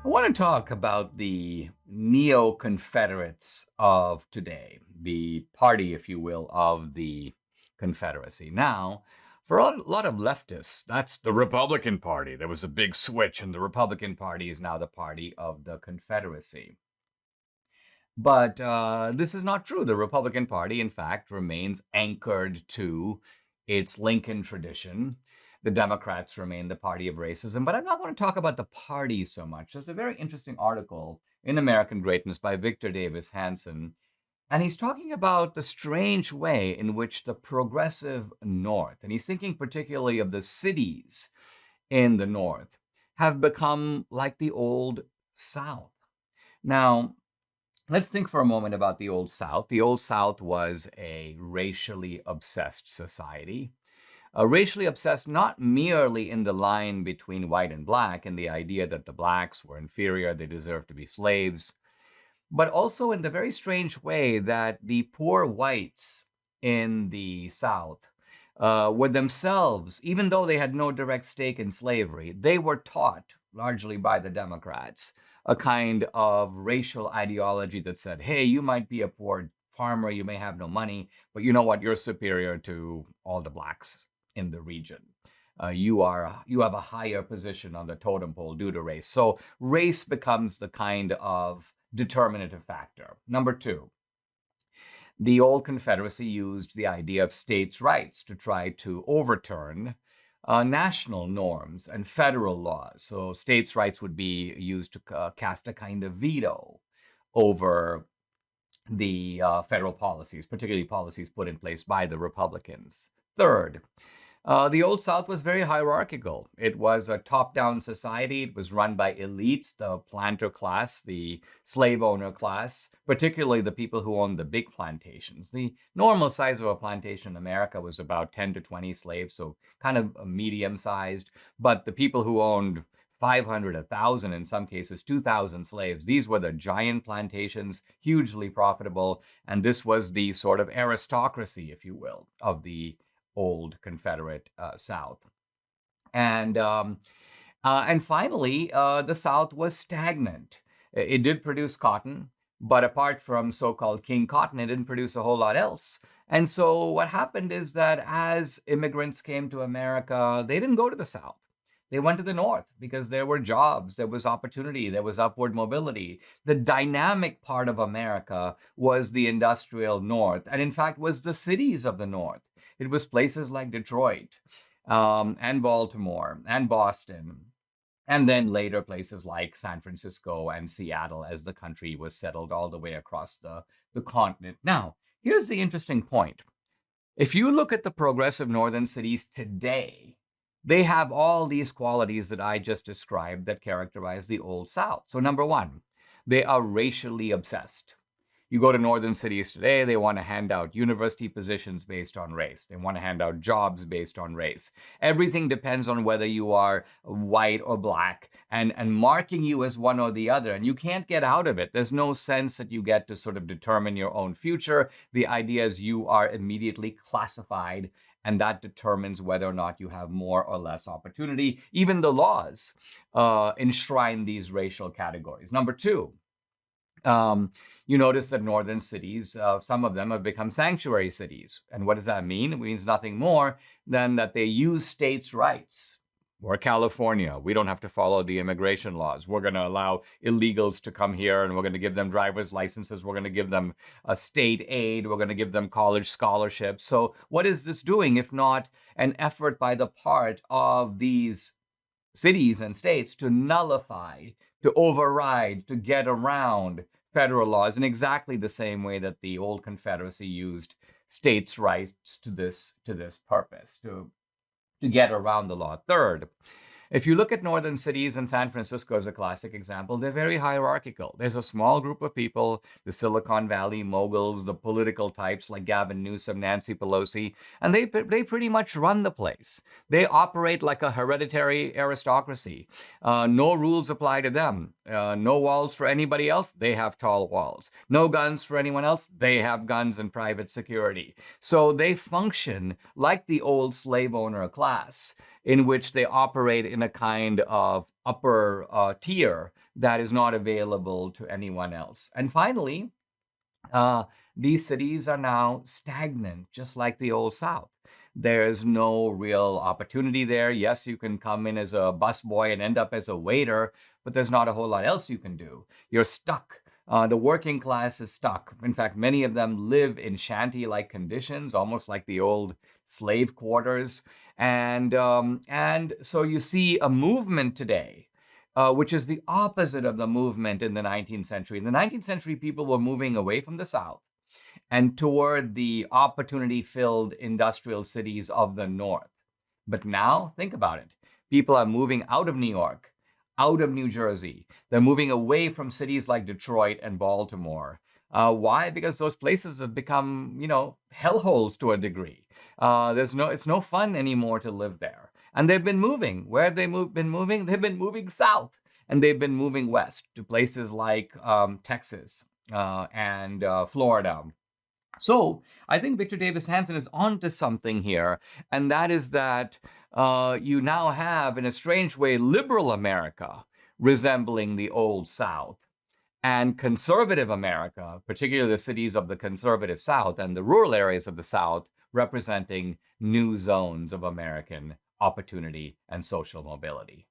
I want to talk about the neo-Confederates of today, the party, if you will, of the Confederacy. Now, for a lot of leftists, that's the Republican Party. There was a big switch, and the Republican Party is now the party of the Confederacy. But this is not true. The Republican Party, in fact, remains anchored to its Lincoln tradition. The Democrats remain the party of racism. But I'm not going to talk about the party so much. There's a very interesting article in American Greatness by Victor Davis Hanson. And he's talking about the strange way in which the progressive North, and he's thinking particularly of the cities in the North, have become like the old South. Now, let's think for a moment about the Old South. The Old South was a racially obsessed society. Racially obsessed not merely in the line between white and black and the idea that the blacks were inferior, they deserved to be slaves, but also in the very strange way that the poor whites in the South were themselves, even though they had no direct stake in slavery, they were taught, largely by the Democrats, a kind of racial ideology that said, hey, you might be a poor farmer, you may have no money, but you know what? You're superior to all the blacks in the region. You have a higher position on the totem pole due to race. So race becomes the kind of determinative factor. Number two, the old Confederacy used the idea of states' rights to try to overturn national norms and federal laws. So states' rights would be used to cast a kind of veto over the federal policies, particularly policies put in place by the Republicans. Third, the Old South was very hierarchical. It was a top-down society. It was run by elites, the planter class, the slave owner class, particularly the people who owned the big plantations. The normal size of a plantation in America was about 10 to 20 slaves, so kind of medium-sized. But the people who owned 500, 1,000, in some cases 2,000 slaves. These were the giant plantations, hugely profitable, and this was the sort of aristocracy, if you will, of the old Confederate South. And finally, the South was stagnant. It did produce cotton, but apart from so-called King Cotton, it didn't produce a whole lot else. And so what happened is that as immigrants came to America, they didn't go to the South. They went to the North because there were jobs, there was opportunity, there was upward mobility. The dynamic part of America was the industrial North, and in fact was the cities of the North. It was places like Detroit and Baltimore and Boston, and then later places like San Francisco and Seattle as the country was settled all the way across the continent. Now, here's the interesting point. If you look at the progressive northern cities today, they have all these qualities that I just described that characterize the Old South. So number one, they are racially obsessed. You go to northern cities today, they want to hand out university positions based on race. They want to hand out jobs based on race. Everything depends on whether you are white or black and marking you as one or the other. And you can't get out of it. There's no sense that you get to sort of determine your own future. The idea is you are immediately classified, and that determines whether or not you have more or less opportunity. Even the laws enshrine these racial categories. Number two, you notice that northern cities, some of them have become sanctuary cities. And what does that mean? It means nothing more than that they use states' rights. We're California. We don't have to follow the immigration laws. We're going to allow illegals to come here, and we're going to give them driver's licenses. We're going to give them state aid. We're going to give them college scholarships. So what is this doing if not an effort by the part of these cities and states to nullify, to override, to get around federal laws in exactly the same way that the old Confederacy used states' rights to this purpose, to get around the law. Third, if you look at northern cities, and San Francisco is a classic example, they're very hierarchical. There's a small group of people, the Silicon Valley moguls, the political types like Gavin Newsom, Nancy Pelosi, and they pretty much run the place. They operate like a hereditary aristocracy. No rules apply to them. No walls for anybody else. They have tall walls. No guns for anyone else. They have guns and private security. So they function like the old slave owner class. in which they operate in a kind of upper tier that is not available to anyone else. And finally, these cities are now stagnant, just like the Old South. There's no real opportunity there. Yes, you can come in as a busboy and end up as a waiter, but there's not a whole lot else you can do. You're stuck. The working class is stuck. In fact, many of them live in shanty-like conditions, almost like the old slave quarters. And so you see a movement today, which is the opposite of the movement in the 19th century. In the 19th century, people were moving away from the South and toward the opportunity-filled industrial cities of the North. But now, think about it. People are moving out of New York, out of New Jersey. They're moving away from cities like Detroit and Baltimore. Why? Because those places have become, hellholes to a degree. It's no fun anymore to live there. And they've been moving. Where have they been moving? They've been moving south, and they've been moving west to places like Texas and Florida. So I think Victor Davis Hanson is onto something here, and that is that you now have, in a strange way, liberal America resembling the Old South, and conservative America, particularly the cities of the conservative South and the rural areas of the South, representing new zones of American opportunity and social mobility.